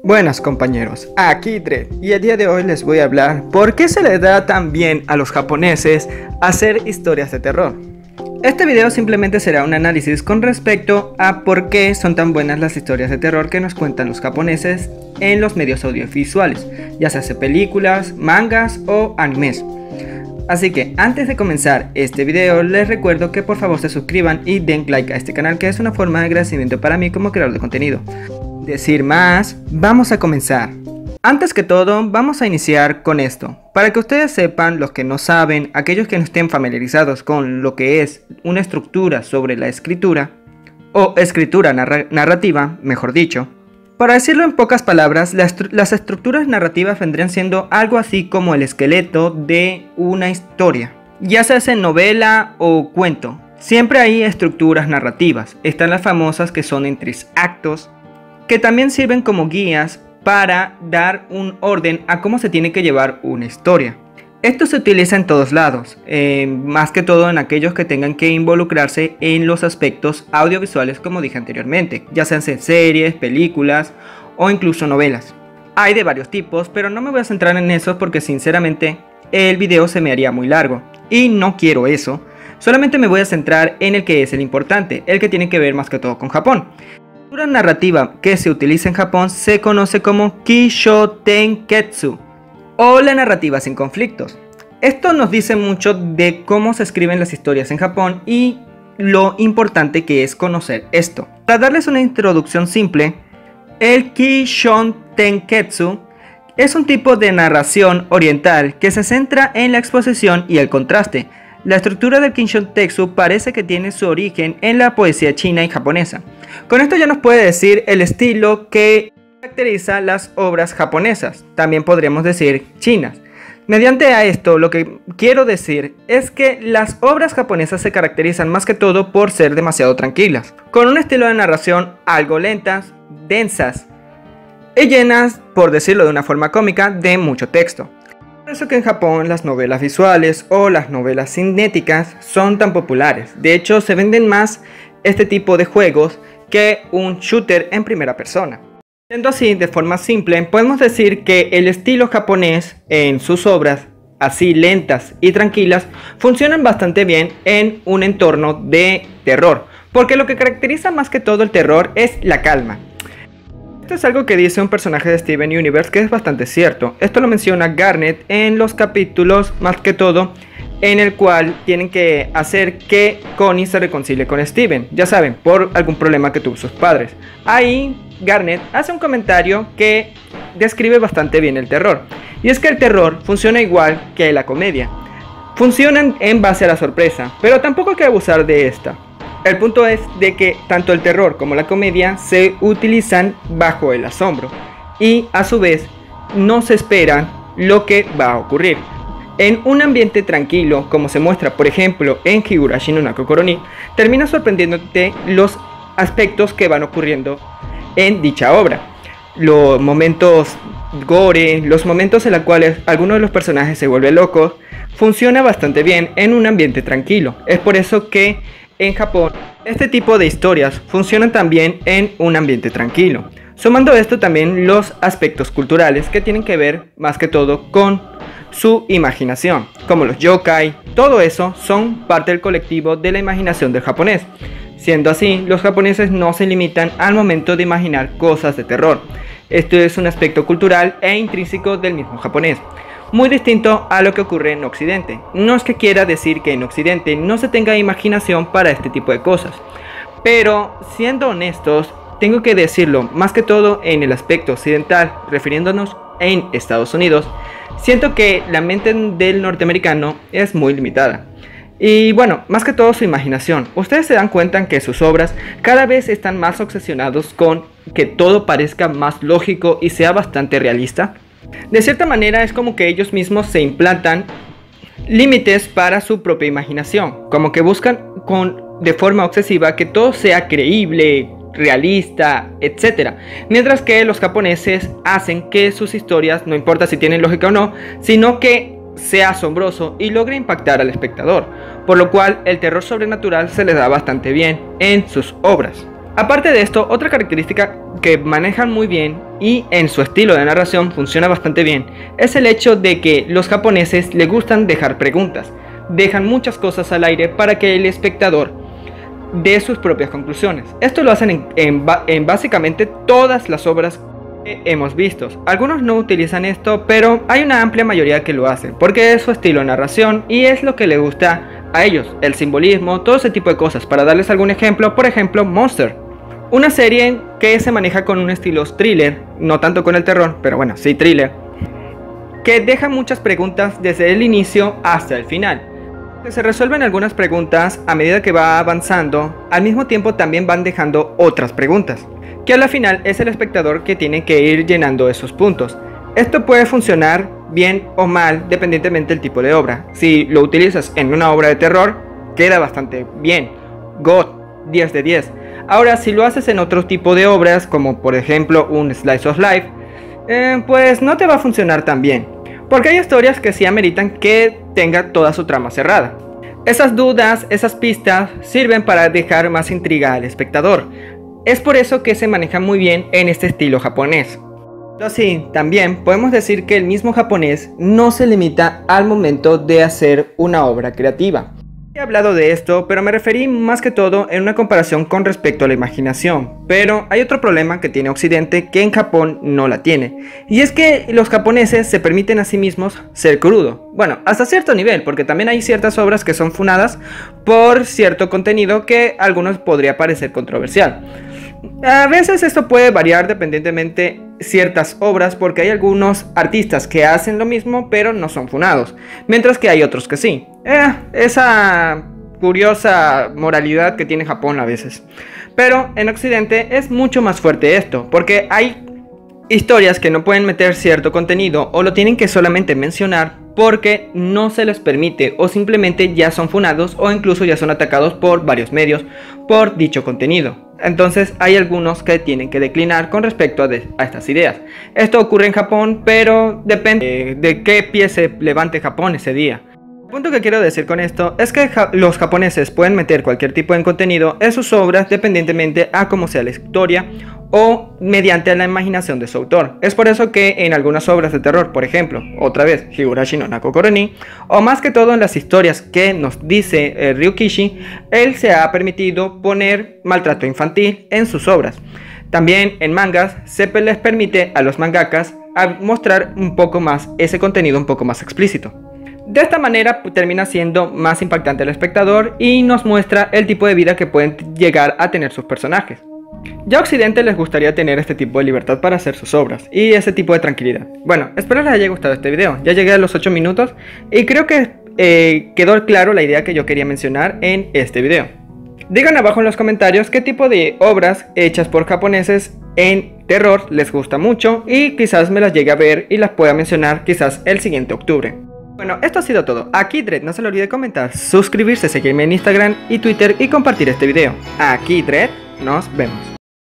Buenas compañeros, aquí Dredd y el día de hoy les voy a hablar por qué se les da tan bien a los japoneses hacer historias de terror. Este video simplemente será un análisis con respecto a por qué son tan buenas las historias de terror que nos cuentan los japoneses en los medios audiovisuales, ya sea películas, mangas o animes. Así que antes de comenzar este video les recuerdo que por favor se suscriban y den like a este canal, que es una forma de agradecimiento para mí como creador de contenido. Decir más, vamos a comenzar. Antes que todo, vamos a iniciar con esto. Para que ustedes sepan, los que no saben, aquellos que no estén familiarizados con lo que es una estructura sobre la escritura, o escritura narrativa, mejor dicho. Para decirlo en pocas palabras, las estructuras narrativas vendrían siendo algo así como el esqueleto de una historia. Ya sea en novela o cuento, siempre hay estructuras narrativas. Están las famosas que son en 3 actos, que también sirven como guías para dar un orden a cómo se tiene que llevar una historia. Esto se utiliza en todos lados, más que todo en aquellos que tengan que involucrarse en los aspectos audiovisuales, como dije anteriormente, ya sean series, películas o incluso novelas. Hay de varios tipos, pero no me voy a centrar en eso porque sinceramente el video se me haría muy largo y no quiero eso. Solamente me voy a centrar en el que es el importante, el que tiene que ver más que todo con Japón. La estructura narrativa que se utiliza en Japón se conoce como Kishotenketsu, o la narrativa sin conflictos. Esto nos dice mucho de cómo se escriben las historias en Japón y lo importante que es conocer esto. Para darles una introducción simple, el Kishotenketsu es un tipo de narración oriental que se centra en la exposición y el contraste. La estructura del Kishotenketsu parece que tiene su origen en la poesía china y japonesa. Con esto ya nos puede decir el estilo que caracteriza las obras japonesas, también podríamos decir chinas. Mediante a esto, lo que quiero decir es que las obras japonesas se caracterizan más que todo por ser demasiado tranquilas, con un estilo de narración algo lentas, densas y llenas, por decirlo de una forma cómica, de mucho texto. Por eso que en Japón las novelas visuales o las novelas cinéticas son tan populares. De hecho, se venden más este tipo de juegos que un shooter en primera persona. Siendo así, de forma simple, podemos decir que el estilo japonés en sus obras, así lentas y tranquilas, funcionan bastante bien en un entorno de terror, porque lo que caracteriza más que todo el terror es la calma. Esto es algo que dice un personaje de Steven Universe que es bastante cierto. Esto lo menciona Garnet en los capítulos, más que todo, en el cual tienen que hacer que Connie se reconcilie con Steven, ya saben, por algún problema que tuvo sus padres. Ahí Garnet hace un comentario que describe bastante bien el terror, y es que el terror funciona igual que la comedia. Funcionan en base a la sorpresa, pero tampoco hay que abusar de esta. El punto es de que tanto el terror como la comedia se utilizan bajo el asombro y a su vez no se esperan lo que va a ocurrir. En un ambiente tranquilo, como se muestra por ejemplo en Higurashi no Koro ni, termina sorprendiéndote los aspectos que van ocurriendo en dicha obra. Los momentos gore, los momentos en los cuales alguno de los personajes se vuelve loco, funciona bastante bien en un ambiente tranquilo. Es por eso que en Japón este tipo de historias funcionan también en un ambiente tranquilo. Sumando esto también los aspectos culturales que tienen que ver más que todo con su imaginación, como los yokai. Todo eso son parte del colectivo de la imaginación del japonés. Siendo así, los japoneses no se limitan al momento de imaginar cosas de terror. Esto es un aspecto cultural e intrínseco del mismo japonés, muy distinto a lo que ocurre en Occidente. No es que quiera decir que en Occidente no se tenga imaginación para este tipo de cosas, pero siendo honestos, tengo que decirlo, más que todo en el aspecto occidental, refiriéndonos en Estados Unidos, siento que la mente del norteamericano es muy limitada. Y bueno, más que todo su imaginación. Ustedes se dan cuenta que sus obras cada vez están más obsesionados con que todo parezca más lógico y sea bastante realista. De cierta manera es como que ellos mismos se implantan límites para su propia imaginación, como que buscan de forma obsesiva que todo sea creíble, realista, etc. Mientras que los japoneses hacen que sus historias, no importa si tienen lógica o no, sino que sea asombroso y logre impactar al espectador, por lo cual el terror sobrenatural se les da bastante bien en sus obras. Aparte de esto, otra característica que manejan muy bien y en su estilo de narración funciona bastante bien es el hecho de que los japoneses les gustan dejar preguntas, dejan muchas cosas al aire para que el espectador dé sus propias conclusiones. Esto lo hacen en básicamente todas las obras que hemos visto. Algunos no utilizan esto, pero hay una amplia mayoría que lo hacen porque es su estilo de narración y es lo que les gusta a ellos, el simbolismo, todo ese tipo de cosas. Para darles algún ejemplo, por ejemplo, Monster, una serie que se maneja con un estilo thriller, no tanto con el terror, pero bueno, sí thriller, que deja muchas preguntas desde el inicio hasta el final. Se resuelven algunas preguntas a medida que va avanzando, al mismo tiempo también van dejando otras preguntas, que a la final es el espectador que tiene que ir llenando esos puntos. Esto puede funcionar bien o mal dependientemente del tipo de obra. Si lo utilizas en una obra de terror, queda bastante bien, God, 10 de 10. Ahora, si lo haces en otro tipo de obras, como por ejemplo un Slice of Life, pues no te va a funcionar tan bien, porque hay historias que sí ameritan que tenga toda su trama cerrada. Esas dudas, esas pistas sirven para dejar más intriga al espectador. Es por eso que se maneja muy bien en este estilo japonés. Así, también podemos decir que el mismo japonés no se limita al momento de hacer una obra creativa. He hablado de esto, pero me referí más que todo en una comparación con respecto a la imaginación. Pero hay otro problema que tiene Occidente que en Japón no la tiene. Y es que los japoneses se permiten a sí mismos ser crudo. Bueno, hasta cierto nivel, porque también hay ciertas obras que son funadas por cierto contenido que a algunos podría parecer controversial. A veces esto puede variar dependientemente ciertas obras, porque hay algunos artistas que hacen lo mismo pero no son funados, mientras que hay otros que sí. Esa curiosa moralidad que tiene Japón a veces. Pero en Occidente es mucho más fuerte esto, porque hay historias que no pueden meter cierto contenido o lo tienen que solamente mencionar porque no se les permite, o simplemente ya son funados o incluso ya son atacados por varios medios por dicho contenido. Entonces hay algunos que tienen que declinar con respecto a estas ideas. Esto ocurre en Japón, pero depende de qué pie se levante Japón ese día. El punto que quiero decir con esto es que los japoneses pueden meter cualquier tipo de contenido en sus obras dependientemente a cómo sea la historia o mediante la imaginación de su autor. Es por eso que en algunas obras de terror, por ejemplo, otra vez Higurashi no Nakokoro ni, o más que todo en las historias que nos dice Ryukishi, él se ha permitido poner maltrato infantil en sus obras. También en mangas se les permite a los mangakas mostrar un poco más ese contenido un poco más explícito. De esta manera termina siendo más impactante al espectador y nos muestra el tipo de vida que pueden llegar a tener sus personajes. Ya a Occidente les gustaría tener este tipo de libertad para hacer sus obras y ese tipo de tranquilidad. Bueno, espero les haya gustado este video. Ya llegué a los 8 minutos y creo que quedó claro la idea que yo quería mencionar en este video. Digan abajo en los comentarios qué tipo de obras hechas por japoneses en terror les gusta mucho y quizás me las llegue a ver y las pueda mencionar quizás el siguiente octubre. Bueno, esto ha sido todo. Aquí Dread, no se le olvide comentar, suscribirse, seguirme en Instagram y Twitter y compartir este video. Aquí Dread, nos vemos.